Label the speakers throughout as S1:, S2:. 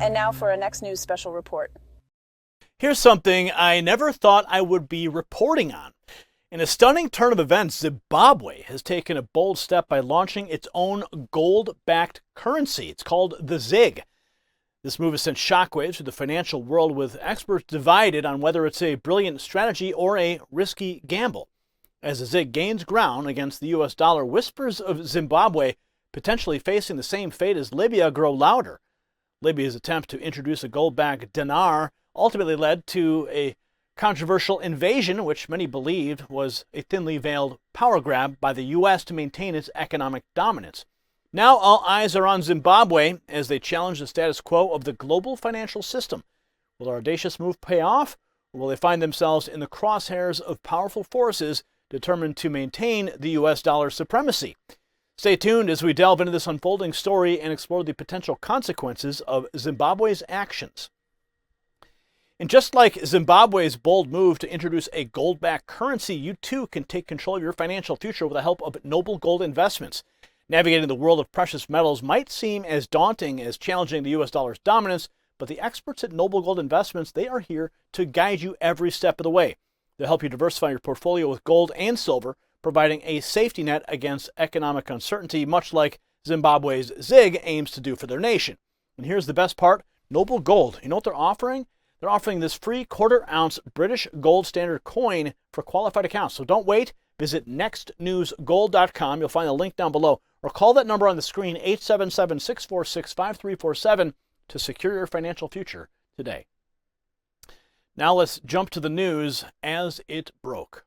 S1: And now for our next news special report.
S2: Here's something I never thought I would be reporting on. In a stunning turn of events, Zimbabwe has taken a bold step by launching its own gold-backed currency. It's called the ZiG. This move has sent shockwaves through the financial world, with experts divided on whether it's a brilliant strategy or a risky gamble. As the ZiG gains ground against the U.S. dollar, whispers of Zimbabwe potentially facing the same fate as Libya grow louder. Libya's attempt to introduce a gold-backed dinar ultimately led to a controversial invasion, which many believed was a thinly veiled power grab by the U.S. to maintain its economic dominance. Now all eyes are on Zimbabwe as they challenge the status quo of the global financial system. Will our audacious move pay off, or will they find themselves in the crosshairs of powerful forces determined to maintain the U.S. dollar supremacy? Stay tuned as we delve into this unfolding story and explore the potential consequences of Zimbabwe's actions. And just like Zimbabwe's bold move to introduce a gold-backed currency, you too can take control of your financial future with the help of Noble Gold Investments. Navigating the world of precious metals might seem as daunting as challenging the U.S. dollar's dominance, but the experts at Noble Gold Investments, they are here to guide you every step of the way. They'll help you diversify your portfolio with gold and silver, providing a safety net against economic uncertainty, much like Zimbabwe's ZiG aims to do for their nation. And here's the best part: Noble Gold. You know what they're offering? They're offering this free quarter-ounce British gold standard coin for qualified accounts. So don't wait. Visit nextnewsgold.com. You'll find a link down below, or call that number on the screen, 877-646-5347, to secure your financial future today. Now let's jump to the news as it broke.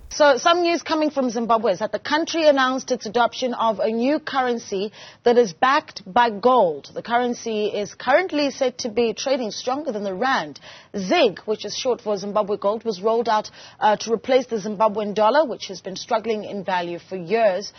S3: So some news coming from Zimbabwe is that the country announced its adoption of a new currency that is backed by gold. The currency is currently said to be trading stronger than the rand. ZiG, which is short for Zimbabwe Gold, was rolled out to replace the Zimbabwean dollar, which has been struggling in value for years.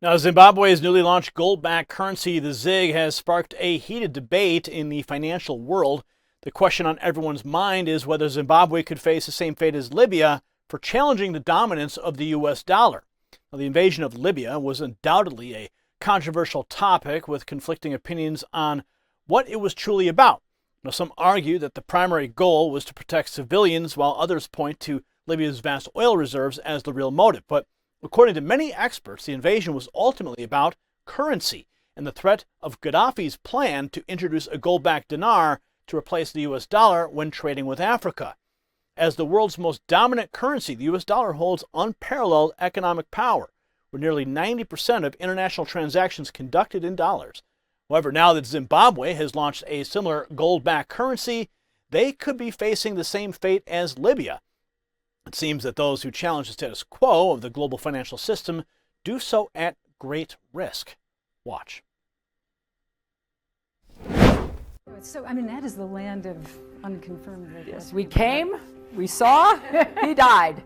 S2: Now, Zimbabwe's newly launched gold-backed currency, the ZiG, has sparked a heated debate in the financial world. The question on everyone's mind is whether Zimbabwe could face the same fate as Libya for challenging the dominance of the U.S. dollar. Now, the invasion of Libya was undoubtedly a controversial topic with conflicting opinions on what it was truly about. Now, some argue that the primary goal was to protect civilians, while others point to Libya's vast oil reserves as the real motive. But according to many experts, the invasion was ultimately about currency and the threat of Gaddafi's plan to introduce a gold-backed dinar to replace the U.S. dollar when trading with Africa. As the world's most dominant currency, the U.S. dollar holds unparalleled economic power, with nearly 90% of international transactions conducted in dollars. However, now that Zimbabwe has launched a similar gold-backed currency, they could be facing the same fate as Libya. It seems that those who challenge the status quo of the global financial system do so at great risk. Watch.
S4: So, I mean, that is the land of unconfirmed.
S5: Yes, we came, we saw, he died.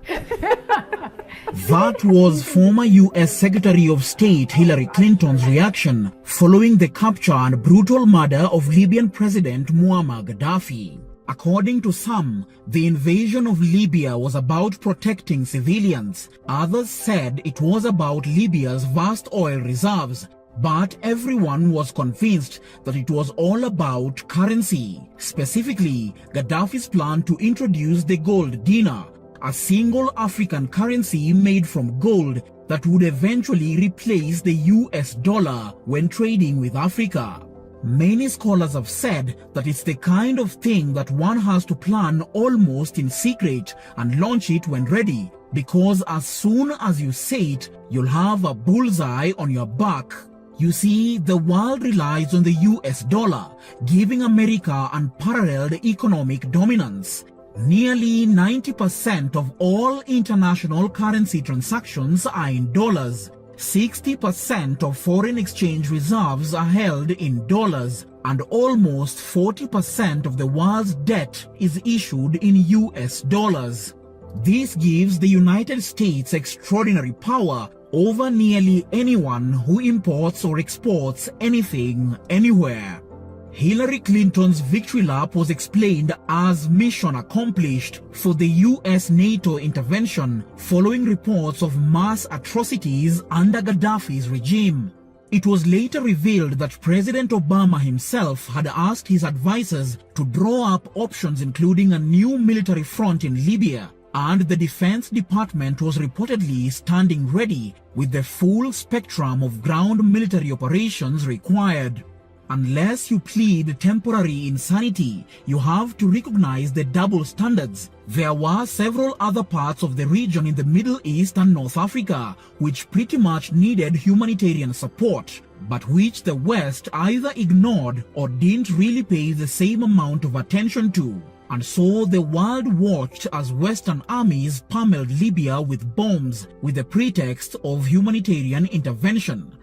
S6: That was former U.S. Secretary of State Hillary Clinton's reaction following the capture and brutal murder of Libyan President Muammar Gaddafi. According to some, the invasion of Libya was about protecting civilians. Others said it was about Libya's vast oil reserves. But everyone was convinced that it was all about currency, specifically Gaddafi's plan to introduce the gold dinar, a single African currency made from gold that would eventually replace the US dollar when trading with Africa. Many scholars have said that it's the kind of thing that one has to plan almost in secret and launch it when ready, because as soon as you say it, you'll have a bullseye on your back. You see, the world relies on the US dollar, giving America unparalleled economic dominance. Nearly 90% of all international currency transactions are in dollars. 60% of foreign exchange reserves are held in dollars, and almost 40% of the world's debt is issued in US dollars. This gives the United States extraordinary power over nearly anyone who imports or exports anything, anywhere. Hillary Clinton's victory lap was explained as mission accomplished for the US-NATO intervention following reports of mass atrocities under Gaddafi's regime. It was later revealed that President Obama himself had asked his advisors to draw up options including a new military front in Libya, and the Defense Department was reportedly standing ready with the full spectrum of ground military operations required. Unless you plead temporary insanity, you have to recognize the double standards. There were several other parts of the region in the Middle East and North Africa which pretty much needed humanitarian support, but which the West either ignored or didn't really pay the same amount of attention to. And so the world watched as Western armies pummeled Libya with bombs with the pretext of humanitarian intervention.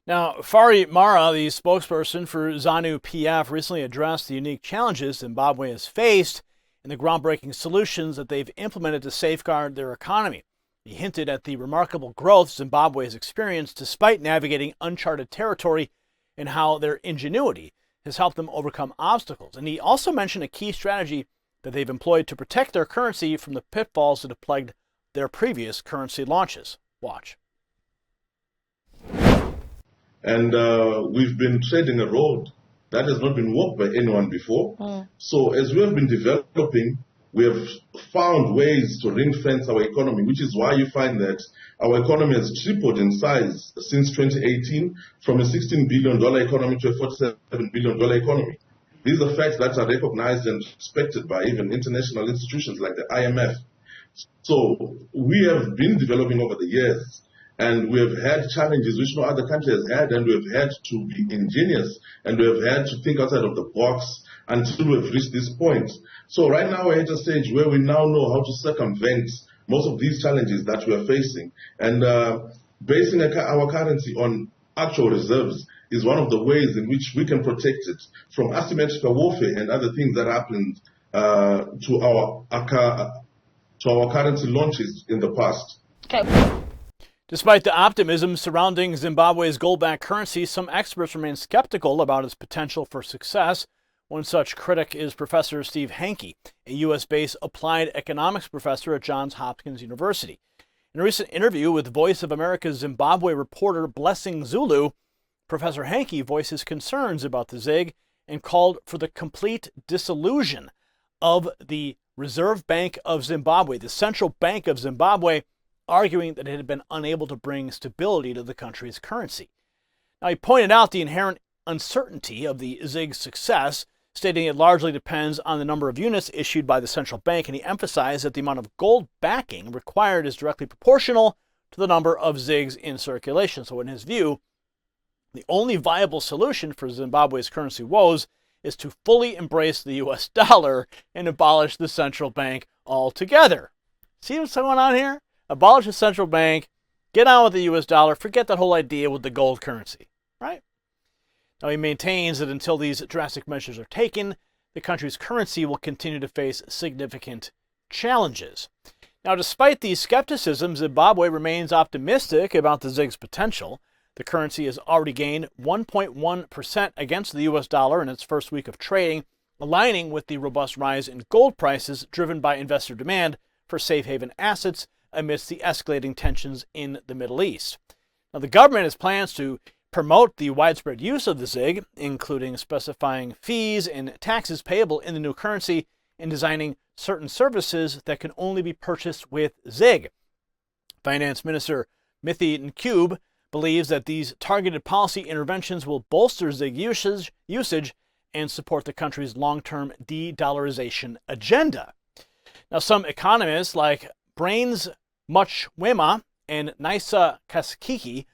S2: Now, Farai Mara, the spokesperson for Zanu P.F, recently addressed the unique challenges Zimbabwe has faced and the groundbreaking solutions that they've implemented to safeguard their economy. He hinted at the remarkable growth Zimbabwe has experienced despite navigating uncharted territory and how their ingenuity has helped them overcome obstacles. And he also mentioned a key strategy that they've employed to protect their currency from the pitfalls that have plagued their previous currency launches. Watch.
S7: And we've been treading a road that has not been walked by anyone before. So as we have been developing, we have found ways to ring fence our economy, which is why you find that our economy has tripled in size since 2018, from a $16 billion economy to a $47 billion economy. These are facts that are recognized and respected by even international institutions like the IMF. So we have been developing over the years, and we have had challenges which no other country has had, and we have had to be ingenious, and we have had to think outside of the box until we have reached this point. So right now we're at a stage where we now know how to circumvent most of these challenges that we are facing. And basing our currency on actual reserves is one of the ways in which we can protect it from asymmetrical warfare and other things that happened to our currency launches in the past.
S3: Okay.
S2: Despite the optimism surrounding Zimbabwe's gold-backed currency, some experts remain skeptical about its potential for success. One such critic is Professor Steve Hanke, a U.S.-based applied economics professor at Johns Hopkins University. In a recent interview with Voice of America's Zimbabwe reporter Blessing Zulu, Professor Hanke voices concerns about the ZiG and called for the complete dissolution of the Reserve Bank of Zimbabwe, the central bank of Zimbabwe, arguing that it had been unable to bring stability to the country's currency. Now, he pointed out the inherent uncertainty of the ZiG's success, stating it largely depends on the number of units issued by the central bank, and he emphasized that the amount of gold backing required is directly proportional to the number of ZiGs in circulation. So in his view, the only viable solution for Zimbabwe's currency woes is to fully embrace the U.S. dollar and abolish the central bank altogether. See what's going on here? Abolish the central bank, get on with the U.S. dollar, forget that whole idea with the gold currency, right? Now, he maintains that until these drastic measures are taken, the country's currency will continue to face significant challenges. Now, despite these skepticism, Zimbabwe remains optimistic about the ZiG's potential. The currency has already gained 1.1% against the U.S. dollar in its first week of trading, aligning with the robust rise in gold prices driven by investor demand for safe haven assets amidst the escalating tensions in the Middle East. Now, the government has plans to promote the widespread use of the ZiG, including specifying fees and taxes payable in the new currency and designing certain services that can only be purchased with ZiG. Finance Minister Mithi Ncube believes that these targeted policy interventions will bolster ZiG usage and support the country's long-term de-dollarization agenda. Now, some economists like Brains Muchwema and Nisa Kaskiki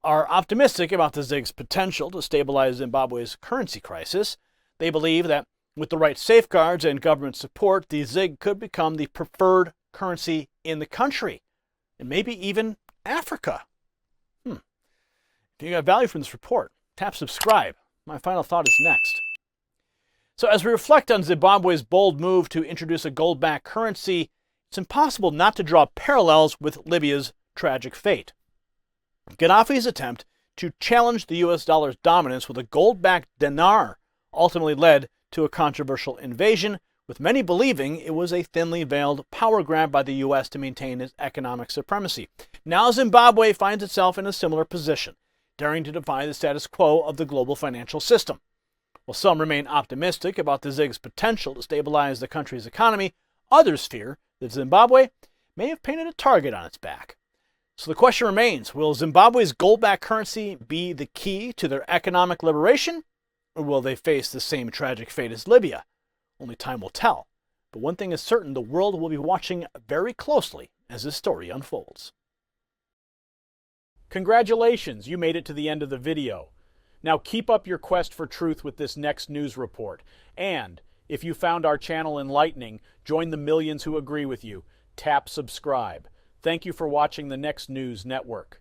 S2: are optimistic about the ZiG's potential to stabilize Zimbabwe's currency crisis. They believe that with the right safeguards and government support, the ZiG could become the preferred currency in the country, and maybe even Africa. If you got value from this report, tap subscribe. My final thought is next. So as we reflect on Zimbabwe's bold move to introduce a gold-backed currency, it's impossible not to draw parallels with Libya's tragic fate. Gaddafi's attempt to challenge the US dollar's dominance with a gold-backed dinar ultimately led to a controversial invasion, with many believing it was a thinly veiled power grab by the US to maintain its economic supremacy. Now Zimbabwe finds itself in a similar position, daring to defy the status quo of the global financial system. While some remain optimistic about the ZIG's potential to stabilize the country's economy, others fear that Zimbabwe may have painted a target on its back. So the question remains, will Zimbabwe's gold-backed currency be the key to their economic liberation, or will they face the same tragic fate as Libya? Only time will tell. But one thing is certain, the world will be watching very closely as this story unfolds.
S8: Congratulations, you made it to the end of the video. Now keep up your quest for truth with this next news report. And if you found our channel enlightening, join the millions who agree with you. Tap subscribe. Thank you for watching the Next News Network.